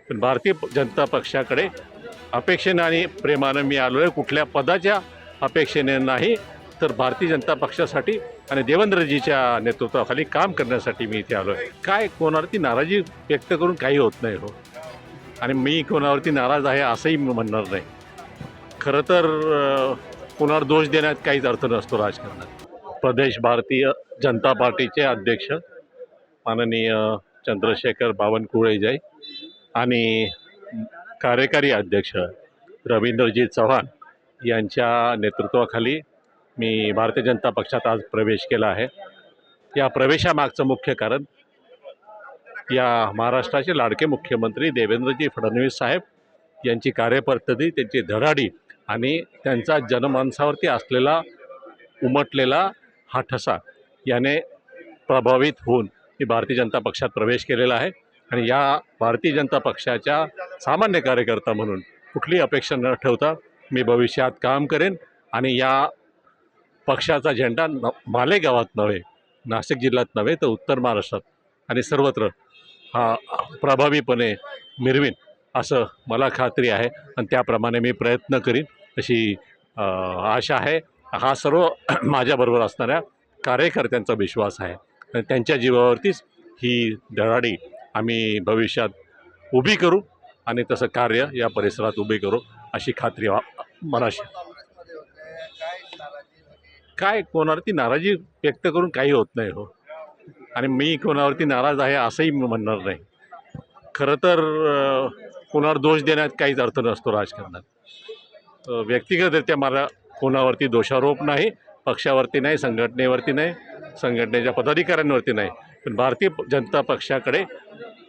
पण भारतीय जनता पक्षाकडे अपेक्षेने आणि प्रेमानं मी आलो आहे, कुठल्या पदाच्या अपेक्षेने नाही, तर भारतीय जनता पक्षासाठी आणि देवेंद्रजीच्या नेतृत्वाखाली काम करण्यासाठी मी इथे आलो आहे. काय कोणावरती नाराजी व्यक्त करून काही होत नाही हो, आणि मी कोणावरती नाराज आहे असंही मी म्हणणार नाही. खरं तर कोणावर दोष देण्यात काहीच अर्थ नसतो राजकारणात. प्रदेश भारतीय जनता पार्टीचे अध्यक्ष माननीय चंद्रशेखर बावनकुळेजी आणि कार्यकारी अध्यक्ष रवींद्रजी चव्हाण यांच्या नेतृत्वाखाली मी भारतीय जनता पक्षात आज प्रवेश केला आहे. या प्रवेशामागचं मुख्य कारण या महाराष्ट्राचे लाडके मुख्यमंत्री देवेंद्रजी फडणवीस साहेब यांची कार्यपद्धती, त्यांची धडाडी आणि त्यांचा जनमानसावरती असलेला उमटलेला हा ठसा याने प्रभावित होऊन मी भारतीय जनता पक्षात प्रवेश केलेला आहे. आणि या भारतीय जनता पक्षाच्या सामान्य कार्यकर्ता म्हणून कुठलीही अपेक्षा न ठेवता मी भविष्यात काम करेन आणि या पक्षाचा झेंडा मालेगावात नव्हे, नाशिक जिल्ह्यात नव्हे, तर उत्तर महाराष्ट्रात आणि सर्वत्र हा प्रभावीपणे मिरवीन असं मला खात्री आहे आणि त्याप्रमाणे मी प्रयत्न करीन अशी आशा आहे. हा सर्व माझ्याबरोबर असणाऱ्या कार्यकर्त्यांचा विश्वास आहे आणि त्यांच्या जीवावरतीच ही धडाडी आम्ही भविष्यात उभी करू आणि तसं कार्य या परिसरात उभी करू अशी खात्री मनाशी. काय कोणावरती नाराजी व्यक्त करून काही होत नाही हो, आणि मी कोणावरती नाराज आहे असंही मी म्हणणार नाही. खरं तर कोणावर दोष देण्यात काहीच अर्थ नसतो राजकारणात. व्यक्तिगतरित्या मला कोणावरती दोषारोप नाही, पक्षावरती नाही, संघटनेवरती नाही, संघटनेच्या पदाधिकाऱ्यांवरती नाही, पण भारतीय जनता पक्षाकडे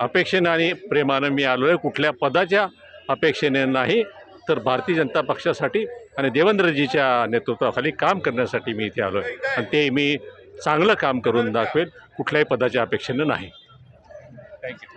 अपेक्षेने आणि प्रेमानं मी आलो आहे. कुठल्या पदाच्या अपेक्षेने नाही, तर भारतीय जनता पक्षासाठी आणि देवेंद्रजीच्या नेतृत्वाखाली काम करण्यासाठी मी इथे आलो आहे आणि ते मी चांगलं काम करून दाखवेल, कुठल्याही पदाच्या अपेक्षेने नाही. थँक्यू.